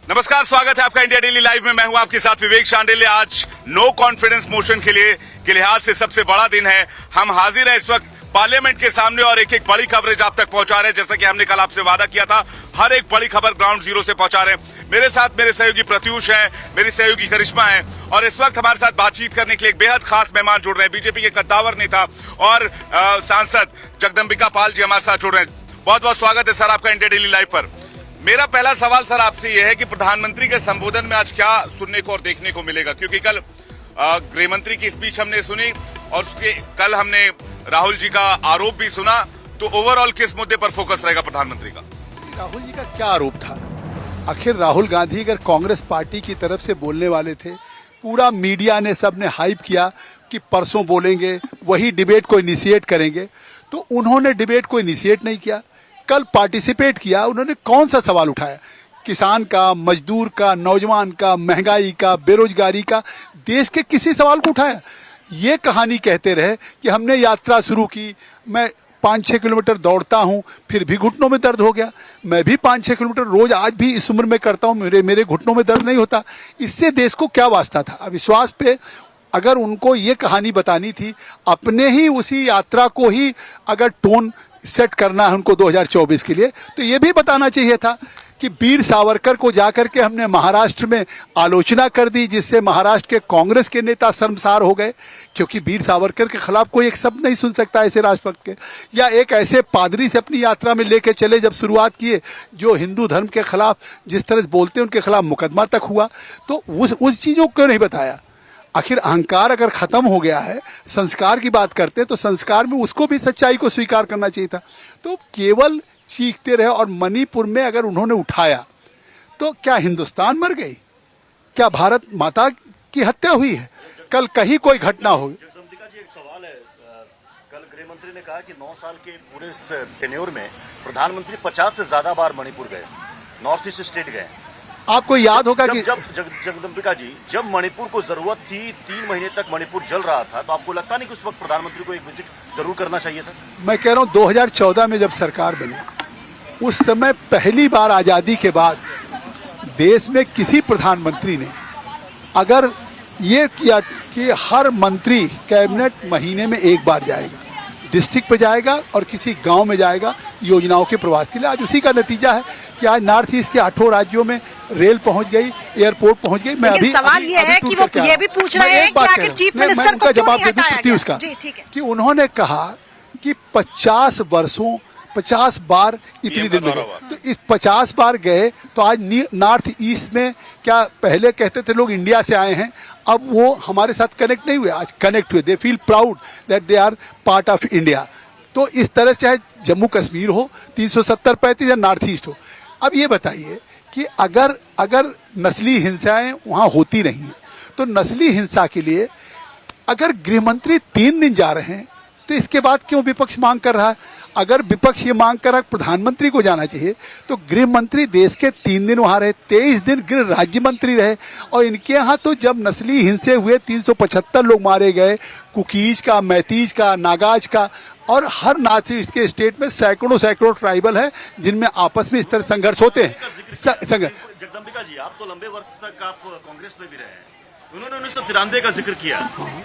नमस्कार, स्वागत है आपका इंडिया डेली लाइव में। मैं हूं आपके साथ विवेक शांडिल्य। आज नो कॉन्फिडेंस मोशन के लिहाज से सबसे बड़ा दिन है। हम हाजिर हैं इस वक्त पार्लियामेंट के सामने और एक एक बड़ी कवरेज आप तक पहुंचा रहे हैं। जैसा कि हमने कल आपसे वादा किया था, हर एक बड़ी खबर ग्राउंड जीरो से पहुंचा रहे हैं। मेरे साथ मेरे सहयोगी प्रत्यूष है, मेरी सहयोगी करिश्मा है और इस वक्त हमारे साथ बातचीत करने के लिए एक बेहद खास मेहमान जुड़ रहे हैं। बीजेपी के कद्दावर नेता और सांसद जगदंबिका पाल जी हमारे साथ जुड़ रहे हैं। बहुत बहुत स्वागत है सर आपका इंडिया डेली लाइव पर। मेरा पहला सवाल सर आपसे यह है कि प्रधानमंत्री के संबोधन में आज क्या सुनने को और देखने को मिलेगा, क्योंकि कल गृह मंत्री की स्पीच हमने सुनी और उसके कल हमने राहुल जी का आरोप भी सुना। तो ओवरऑल किस मुद्दे पर फोकस रहेगा प्रधानमंत्री का? राहुल जी का क्या आरोप था? आखिर राहुल गांधी अगर कांग्रेस पार्टी की तरफ से बोलने वाले थे, पूरा मीडिया ने सबने हाइप किया कि परसों बोलेंगे, वही डिबेट को इनिशिएट करेंगे, तो उन्होंने डिबेट को इनिशिएट नहीं किया। कल पार्टिसिपेट किया, उन्होंने कौन सा सवाल उठाया? किसान का, मजदूर का, नौजवान का, महंगाई का, बेरोजगारी का, देश के किसी सवाल को उठाया? ये कहानी कहते रहे कि हमने यात्रा शुरू की, मैं 5-6 किलोमीटर दौड़ता हूँ, फिर भी घुटनों में दर्द हो गया। मैं भी 5-6 किलोमीटर रोज आज भी इस उम्र में करता हूँ, मेरे घुटनों में दर्द नहीं होता। इससे देश को क्या वास्ता था? अविश्वास पे अगर उनको ये कहानी बतानी थी, अपने ही उसी यात्रा को ही अगर टोन सेट करना है उनको 2024 के लिए, तो ये भी बताना चाहिए था कि वीर सावरकर को जाकर के हमने महाराष्ट्र में आलोचना कर दी, जिससे महाराष्ट्र के कांग्रेस के नेता शर्मसार हो गए, क्योंकि वीर सावरकर के खिलाफ कोई एक शब्द नहीं सुन सकता ऐसे राष्ट्रभक्त के। या एक ऐसे पादरी से अपनी यात्रा में लेके चले जब शुरुआत किए, जो हिंदू धर्म के खिलाफ जिस तरह से बोलते हैं उनके खिलाफ मुकदमा तक हुआ, तो उस चीज़ों को क्यों नहीं बताया? आखिर अहंकार अगर खत्म हो गया है, संस्कार की बात करते हैं, तो संस्कार में उसको भी सच्चाई को स्वीकार करना चाहिए था। तो केवल चीखते रहे। और मणिपुर में अगर उन्होंने उठाया तो क्या हिंदुस्तान मर गई? क्या भारत माता की हत्या हुई है? कल कहीं कोई घटना हो? जगदंबिका जी, एक सवाल है। कल गृह मंत्री ने कहा कि 9 साल के पूरे टेन्योर में प्रधानमंत्री 50 से ज्यादा बार मणिपुर गए, नॉर्थ ईस्ट स्टेट गए। आपको याद होगा कि जगदंबिका जी, जब मणिपुर को जरूरत थी, 3 महीने तक मणिपुर जल रहा था, तो आपको लगता नहीं कि उस वक्त प्रधानमंत्री को एक विजिट जरूर करना चाहिए था? मैं कह रहा हूं 2014 में जब सरकार बनी, उस समय पहली बार आजादी के बाद देश में किसी प्रधानमंत्री ने अगर ये किया कि हर मंत्री कैबिनेट महीने में एक बार जाएगा, डिस्ट्रिक्ट पे जाएगा और किसी गांव में जाएगा योजनाओं के प्रवास के लिए। आज उसी का नतीजा है कि आज नॉर्थ ईस्ट के 8 राज्यों में रेल पहुंच गई, एयरपोर्ट पहुंच गई। मैं अभी सवाल ये है कि वो ये भी पूछ रहे हैं कि आखिर चीफ मिनिस्टर को क्यों नहीं हटाया गया? उसका जी, ठीक है। कि उन्होंने कहा कि 50 बार इतनी दिन में गए, तो इस 50 बार गए तो आज नॉर्थ ईस्ट में क्या पहले कहते थे लोग इंडिया से आए हैं, अब वो हमारे साथ कनेक्ट नहीं हुए, आज कनेक्ट हुए। They feel proud that they are part of India. तो इस तरह से चाहे जम्मू कश्मीर हो 370-35 या नॉर्थ ईस्ट हो। अब ये बताइए कि अगर नस्ली हिंसाएं वहाँ होती नहीं हैं, तो नस्ली हिंसा के लिए अगर गृह मंत्री 3 दिन जा रहे हैं, तो इसके बाद क्यों विपक्ष मांग कर रहा है? अगर विपक्ष ये मांग कर रहा है प्रधानमंत्री को जाना चाहिए, तो गृह मंत्री देश के 3 दिन वहां रहे, 23 दिन गृह राज्य मंत्री रहे। और इनके यहाँ तो जब नस्ली हिंसे हुए 375 लोग मारे गए, कुकीज का, मैतीज का, नागाज का, और हर नॉर्थ ईस्ट के स्टेट में सैकड़ों ट्राइबल है जिनमें आपस में इस तरह संघर्ष होते हैं। जगदंबिका जी, आप तो लंबे वर्ष तक आप कांग्रेस में भी रहे हैं। उन्होंने 1993 का जिक्र किया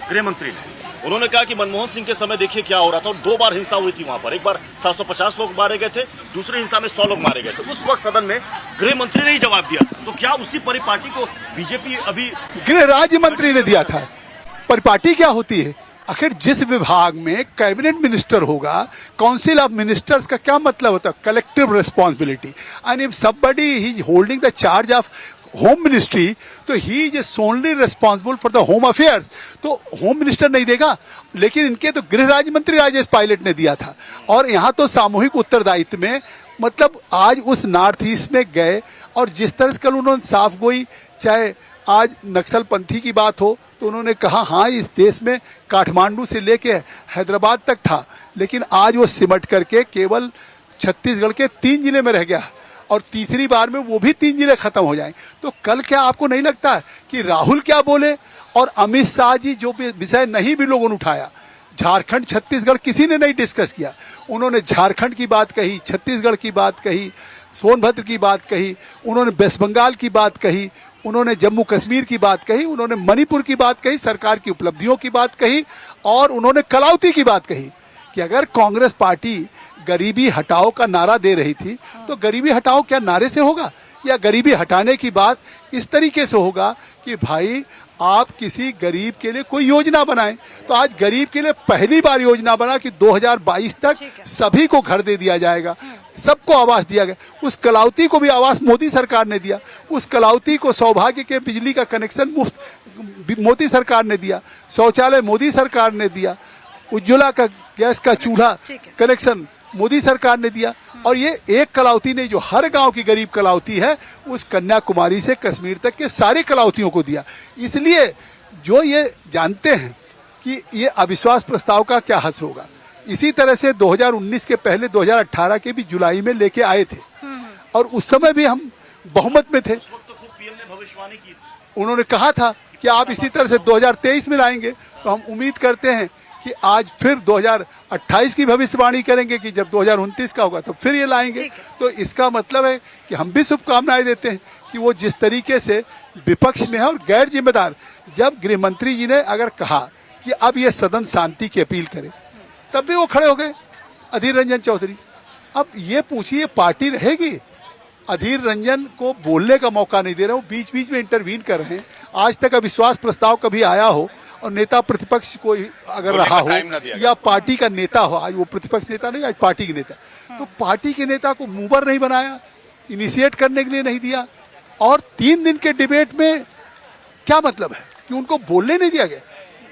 गृह मंत्री ने। उन्होंने कहा कि मनमोहन सिंह के समय देखिए क्या हो रहा था, और 2 बार हिंसा हुई थी वहां पर। एक बार 750 लोग मारे गए थे, दूसरी हिंसा में 100 लोग मारे गए थे। उस वक्त सदन में गृह मंत्री ने ही जवाब दिया। तो क्या उसी परिपाटी को बीजेपी अभी गृह राज्य मंत्री ने दिया था? परिपाटी क्या होती है? आखिर जिस विभाग में कैबिनेट मिनिस्टर होगा, काउंसिल ऑफ मिनिस्टर्स का क्या मतलब होता है? Collective responsibility. And if somebody he is holding the charge of home ministry, तो he is solely responsible for the home affairs. तो होम मिनिस्टर नहीं देगा, लेकिन इनके तो गृह राज्य मंत्री राजेश पायलट ने दिया था। और यहाँ तो सामूहिक उत्तरदायित्व में, मतलब आज उस नॉर्थ ईस्ट में गए और जिस तरह से कल उन्होंने साफ गोई, चाहे आज नक्सल पंथी की बात हो, तो उन्होंने कहा हाँ इस देश में काठमांडू से लेके हैदराबाद तक था, लेकिन आज वो सिमट करके केवल छत्तीसगढ़ के 3 जिले में रह गया, और तीसरी बार में वो भी 3 जिले खत्म हो जाएं। तो कल क्या आपको नहीं लगता है कि राहुल क्या बोले और अमित शाह जी जो विषय नहीं भी लोगों ने उठाया, झारखंड छत्तीसगढ़ किसी ने नहीं डिस्कस किया, उन्होंने झारखंड की बात कही, छत्तीसगढ़ की बात कही, सोनभद्र की बात कही, उन्होंने वेस्ट बंगाल की बात कही, उन्होंने जम्मू कश्मीर की बात कही, उन्होंने मणिपुर की बात कही, सरकार की उपलब्धियों की बात कही, और उन्होंने कलाउती की बात कही कि अगर कांग्रेस पार्टी गरीबी हटाओ का नारा दे रही थी तो गरीबी हटाओ क्या नारे से होगा, या गरीबी हटाने की बात इस तरीके से होगा कि भाई आप किसी गरीब के लिए कोई योजना बनाएं। तो आज गरीब के लिए पहली बार योजना बना कि 2022 तक सभी को घर दे दिया जाएगा, सबको आवास दिया गया। उस कलाउती को भी आवास मोदी सरकार ने दिया, उस कलाउती को सौभाग्य के बिजली का कनेक्शन मुफ्त मोदी सरकार ने दिया, शौचालय मोदी सरकार ने दिया, उज्ज्वला का गैस का चूल्हा कनेक्शन मोदी सरकार ने दिया। और ये एक कलाउती ने जो हर गांव की गरीब कलाउती है उस कन्याकुमारी से कश्मीर तक के सारे कलाउतियों को दिया। इसलिए जो ये जानते हैं कि ये अविश्वास प्रस्ताव का क्या हश्र होगा, इसी तरह से 2019 के पहले 2018 के भी जुलाई में लेके आए थे और उस समय भी हम बहुमत में थे। उस वक्त तो खूब पीएम ने भविष्यवाणी की, उन्होंने कहा था कि आप इसी तरह से 2023 में लाएंगे, तो हम उम्मीद करते हैं कि आज फिर 2028 की भविष्यवाणी करेंगे कि जब 2029 का होगा तो फिर ये लाएंगे। तो इसका मतलब है कि हम भी शुभकामनाएं देते हैं कि वो जिस तरीके से विपक्ष में है और गैर जिम्मेदार, जब गृह मंत्री जी ने अगर कहा कि अब ये सदन शांति की अपील करे तब भी वो खड़े हो गए अधीर रंजन चौधरी। अब ये पूछिए पार्टी रहेगी, अधीर रंजन को बोलने का मौका नहीं दे रहे हो, बीच बीच में इंटरवीन कर रहे हैं। आज तक अविश्वास प्रस्ताव कभी आया हो और नेता प्रतिपक्ष कोई अगर रहा हो या पार्टी का नेता हो, आज वो प्रतिपक्ष नेता नहीं, आज पार्टी के नेता, तो पार्टी के नेता को मूवर नहीं बनाया, इनिशिएट करने के लिए नहीं दिया। और 3 दिन के डिबेट में क्या मतलब है कि उनको बोलने नहीं दिया गया।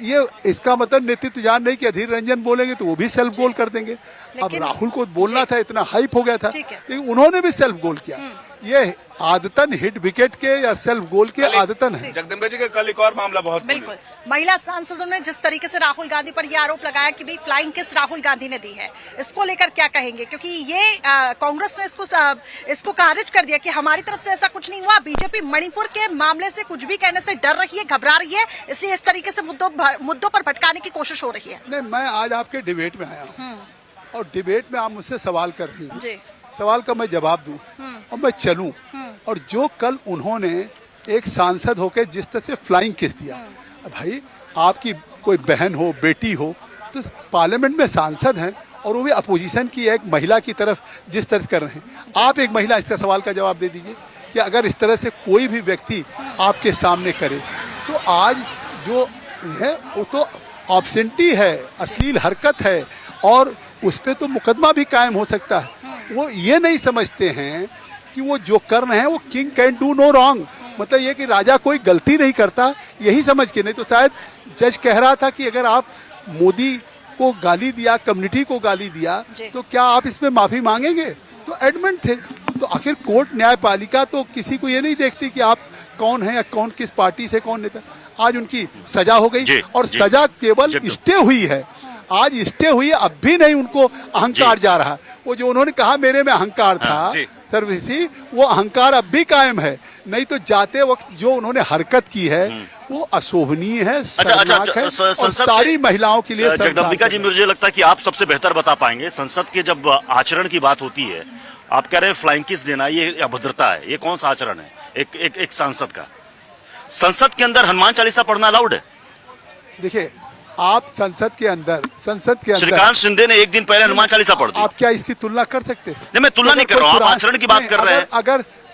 ये इसका मतलब नेतृत्व जान नहीं कि अधीर रंजन बोलेंगे तो वो भी सेल्फ गोल कर देंगे। अब राहुल को बोलना था, इतना हाइप हो गया था, लेकिन उन्होंने भी सेल्फ गोल किया। ये आदतन हिट विकेट के या सेल्फ गोल के आदतन है। जगदम्बा जी का कल एक और मामला बहुत बिल्कुल, महिला सांसदों ने जिस तरीके से राहुल गांधी पर यह आरोप लगाया कि भाई फ्लाइंग किस राहुल गांधी ने दी है, इसको लेकर क्या कहेंगे? क्योंकि ये कांग्रेस ने इसको खारिज कर दिया कि हमारी तरफ से ऐसा कुछ नहीं हुआ। बीजेपी मणिपुर के मामले से कुछ भी कहने से डर रही है, घबरा रही है, इसलिए इस तरीके से मुद्दों पर भटकाने की कोशिश हो रही है। नहीं, मैं आज आपके डिबेट में आया हूँ और डिबेट में आप मुझसे सवाल कर रही हैं, सवाल का मैं जवाब दूं और मैं चलूं। और जो कल उन्होंने एक सांसद होकर जिस तरह से फ्लाइंग किस दिया, भाई आपकी कोई बहन हो, बेटी हो, तो पार्लियामेंट में सांसद हैं और वो भी अपोजिशन की एक महिला की तरफ जिस तरह कर रहे हैं, आप एक महिला, इसका सवाल का जवाब दे दीजिए कि अगर इस तरह से कोई भी व्यक्ति आपके सामने करे तो आज जो है वो तो ऑब्सेंटी है, अश्लील हरकत है और उस पर तो मुकदमा भी कायम हो सकता है। वो ये नहीं समझते हैं कि वो जो कर रहे हैं वो king can do no wrong, मतलब ये कि राजा कोई गलती नहीं करता, यही समझ के। नहीं तो शायद जज कह रहा था कि अगर आप मोदी को गाली दिया, कम्युनिटी को गाली दिया, तो क्या आप इसमें माफी मांगेंगे? तो एडमेंट थे। तो आखिर कोर्ट न्यायपालिका तो किसी को ये नहीं देखती कि आप कौन है या कौन किस पार्टी से कौन नेता। आज उनकी सजा हो गई और सजा केवल स्टे हुई है, आज स्टे हुई है, अब भी नहीं उनको अहंकार जा रहा। वो जो उन्होंने कहा मेरे में अहंकार था सर्वसी, वो अहंकार अब भी कायम है। नहीं तो जाते वक्त जो उन्होंने हरकत की है वो अशोभनीय है, शर्मनाक है और सारी महिलाओं के लिए। जगदम्बिका जी, मुझे लगता है कि आप सबसे बेहतर बता पाएंगे, संसद के जब आचरण की बात होती है, आप कह रहे हैं फ्लाइंग किस देना ये अभद्रता है, ये कौन सा आचरण है एक सांसद का? संसद के अंदर हनुमान चालीसा पढ़ना अलाउड है? देखिए, आप संसद के अंदर श्रीकांत शिंदे ने एक दिन पहले हनुमान चालीसा पढ़ दी। आप क्या इसकी तुलना कर सकते हैं? नहीं, मैं तुलना नहीं कर रहा हूँ, आप आचरण की बात कर रहे हैं।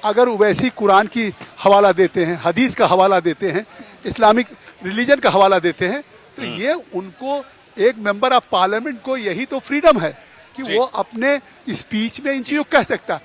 अगर वैसी कुरान की हवाला देते हैं, हदीस का हवाला देते हैं, इस्लामिक रिलीजन का हवाला देते हैं, तो ये उनको एक मेंबर ऑफ पार्लियामेंट को यही तो फ्रीडम है कि वो अपने स्पीच में इन चीजों कह सकता।